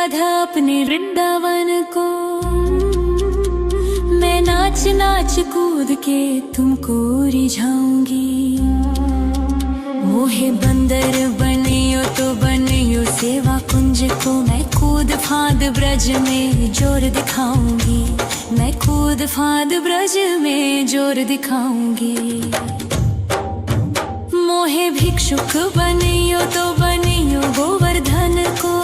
राधा अपने वृंदावन को। मैं नाच नाच कूद के तुमको रिझाऊंगी। मोहे बंदर बनियो तो बनियो सेवा कुंज को। मैं कूद फांद ब्रज में जोर दिखाऊंगी। मैं कूद फांद ब्रज में जोर दिखाऊंगी। मोहे भिक्षुक बनियो तो बनियो गोवर्धन को।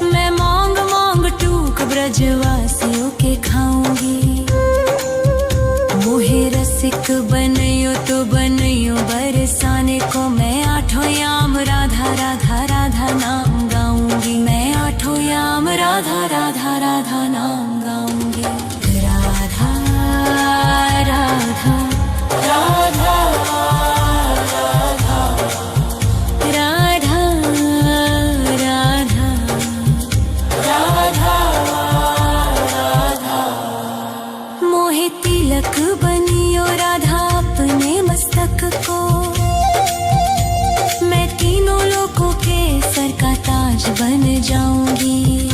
मैं मांग मांग टूक ब्रजवासियों के खाऊंगी। मोहे रसिक बनियो तो बनियो बरसाने को। मैं आठों याम राधा राधा राधा नाम गाऊंगी। मैं आठों याम राधा राधा राधा नाम गाऊंगी। राधा राधा राधा तिलक बनियो राधा अपने मस्तक को। मैं तीनों लोगों के सर का ताज बन जाऊंगी।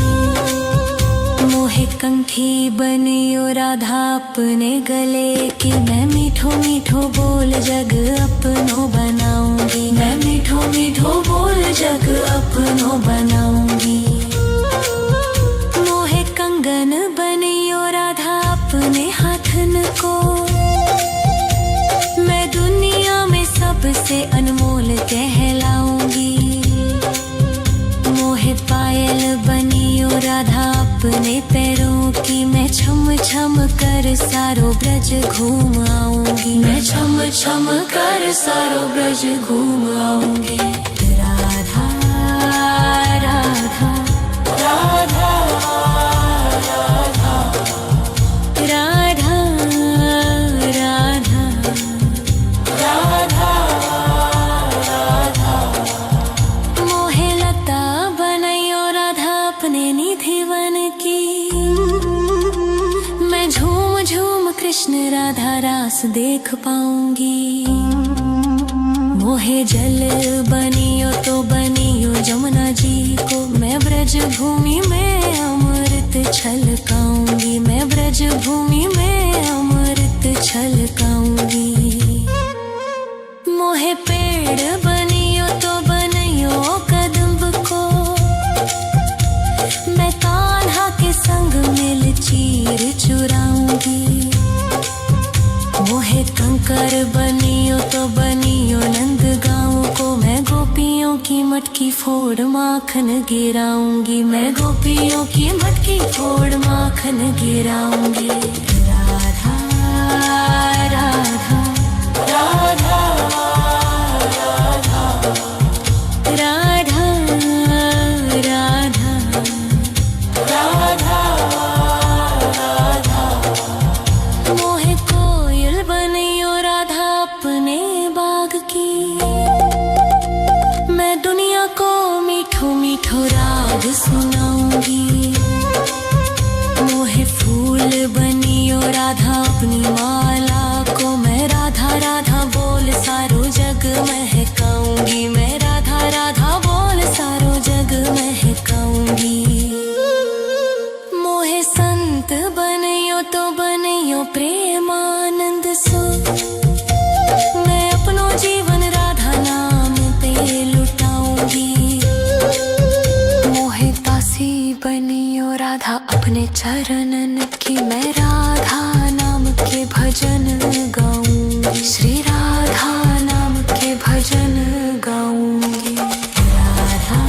मोहे कंठी बनियो राधा अपने गले की। मैं मीठो मीठो बोल जग अपनो बनाऊंगी। मैं मीठो मीठो बोल जग अपनो बनाऊंगी। मोहे कंगन बनियो राधा अपने हाथन को। मैं दुनिया में सबसे अनमोल कहलाऊंगी। मोहे पायल बनियो राधा अपने पैरों की। मैं छम छम कर सारो ब्रज घूम आऊंगी। मैं छम छम कर सारो ब्रज घूम आऊंगी। राधा राधा राधा राधा राधा राधा राधा। मोहे लता बनैयो राधा अपने निधि वन की। मैं झूम झूम कृष्ण राधा रास देख पाऊंगी। मोहे जल बनियो तो बनियो जमुना जी को। मैं ब्रज भूमि में अमृत छलकाऊंगी। मैं ब्रज भूमि में अमृत छलकाऊंगी। मोहे पेड़ बनियो तो बनियो कदम्ब को। मैं कान्हा के संग मिल चीर चुराऊंगी। मोहे कंकर बनियो तो बनियो नंद गाँव को। मैं गोपियों की मटकी फोड़ माखन गिराऊंगी। मैं गोपियों की मटकी फोड़ माखन गिराऊंगी। राधा राधा राधा राधा राधा राधा राधा। मोहे कोयल बनियो राधा अपने बाग की। मैं दुनिया को मीठो मीठो राग सुनाऊंगी। मोहे फूल बनियो राधा अपनी माला को। मैं राधा राधा बोल सारो जग महकाऊंगी। मैं राधा राधा बोल सारो जग महकाऊंगी। मोहे संत बनियो तो बनियो प्रेमानंद सो। मैं अपनो जीवन राधा नाम पे लुटाऊंगी। मोहे दासी बनियो राधा अपने चरणन की। मैं राधा नाम के भजन गाऊंगी। श्री राधा नाम के भजन गाऊंगी। राधा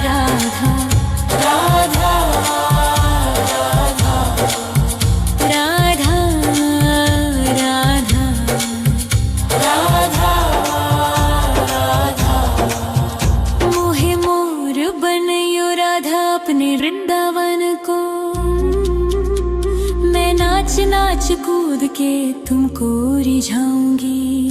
राधा राधा राधा राधा राधा राधा। मोहे मोर बनियो राधा अपने वृंदावन को। मैं नाच नाच कूद के तुमको रिझाऊंगी।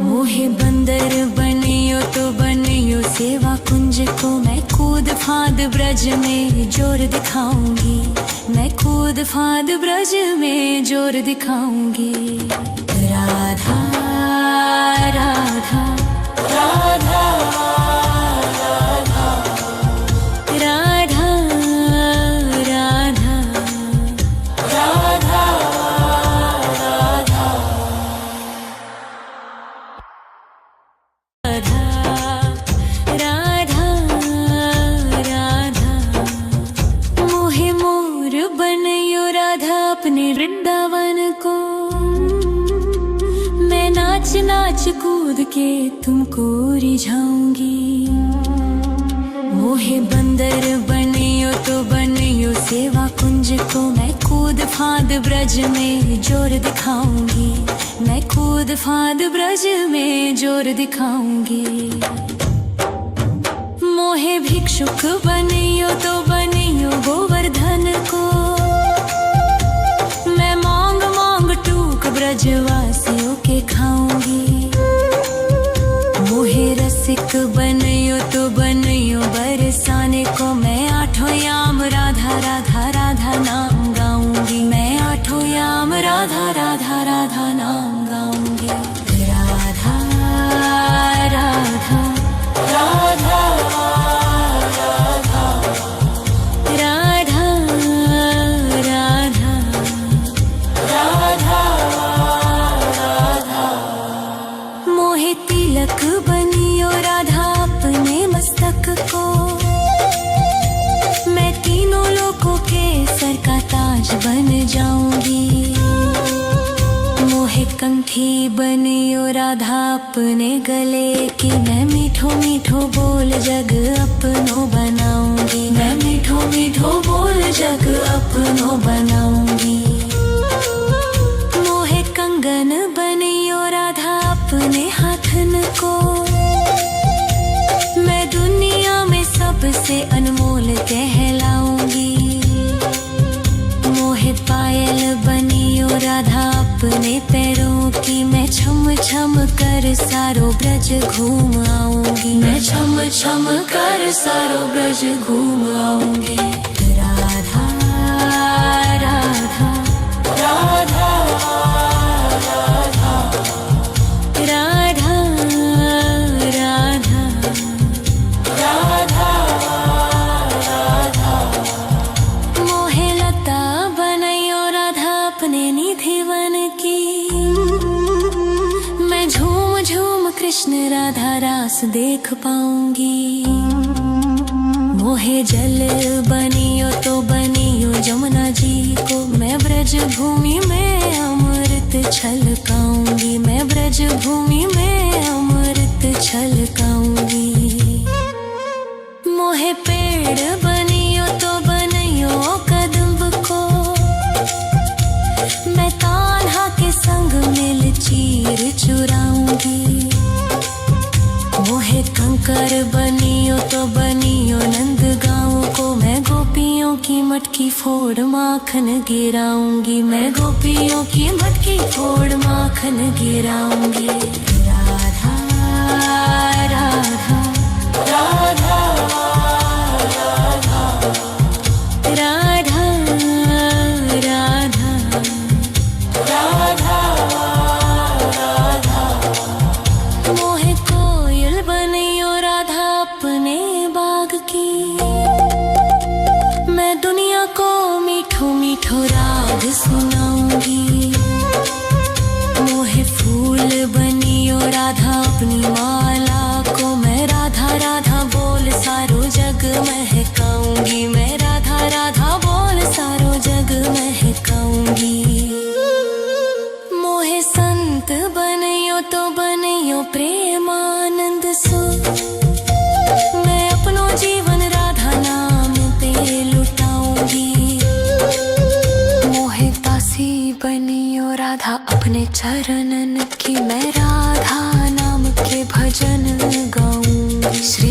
मोहे बंदर बनियो तो बनियो सेवा कुंज को। मैं कूद फांद ब्रज में जोर दिखाऊंगी। मैं कूद फांद ब्रज में जोर दिखाऊंगी। राधा राधा राधा राधा के तुमको रिझाऊंगी। मोहे बंदर बनियो तो बनियो सेवा कुंज को मैं कूद फांद ब्रज में जोर दिखाऊंगी। मैं कूद फांद ब्रज में जोर दिखाऊंगी। मोहे भिक्षुक बनियो तो बनियो गोवर्धन को मैं मांग मांग टूक ब्रजवासियों के खाऊंगी। मोहे रसिक बनियो तो बनियो बरसाने को मैं आठों याम राधा राधा राधा नाम गाऊंगी। मैं आठों याम राधा राधा राधा नाम गाऊंगी। राधा राधा राधा तिलक बनियो राधा अपने मस्तक को मैं तीनों लोगों के सर का ताज बन जाऊंगी। मोहे कंठी बनियो राधा अपने गले की मैं मीठो मीठो बोल जग अपनो बनाऊंगी। मैं मीठो मीठो बोल जग अपनो बनाऊंगी। मोहे कंगन बनियो राधा अपने हाथन को मैं दुनिया में सबसे अनमोल कहलाऊंगी। मोहे पायल बनियो राधा अपने पैरों की मैं छम छम कर सारो ब्रज घूम आऊंगी। मैं छम छम कर सारो ब्रज घूम आऊंगी। राधा राधा राधा राधा राधा राधा राधा मोहे लता बनैयो राधा अपने निधि वन की मैं झूम झूम कृष्ण राधा रास देख पाऊंगी। मोहे जल बनियो तो बनियो जमुना जी को मैं ब्रज भूमि में अमृत छलकाऊंगी। मैं ब्रज भूमि में अमृत छलकाऊंगी। मोहे पेड़ बनियो तो बनियो कदम्ब को मैं कान्हा के संग मिल चीर चुराऊंगी। मोहे कंकर बनियो तो बनियो नंद गाँव को मैं गोपियों की मटकी फोड़ माखन गिराऊंगी। मैं गोपियों की मटकी फोड़ माखन गिराऊंगी। राधा राधा राधा राधा राधा राधा राधा मोहे कोयल बनियो राधा अपने बाग की मैं दुनिया को मीठो मीठो राग सुनाऊंगी। मोहे फूल बनियो राधा अपनी माला को मैं राधा राधा बोल सारो जग महकाऊंगी। मैं राधा राधा बोल सारो जग महकाऊंगी। मोहे संत बनियो तो बनियो प्रेमानंद सो मैं अपनो जीवन राधा नाम पे लुटाऊंगी। मोहे दासी बनियो राधा अपने चरणन की मैं राधा नाम के भजन गाऊंगी। श्री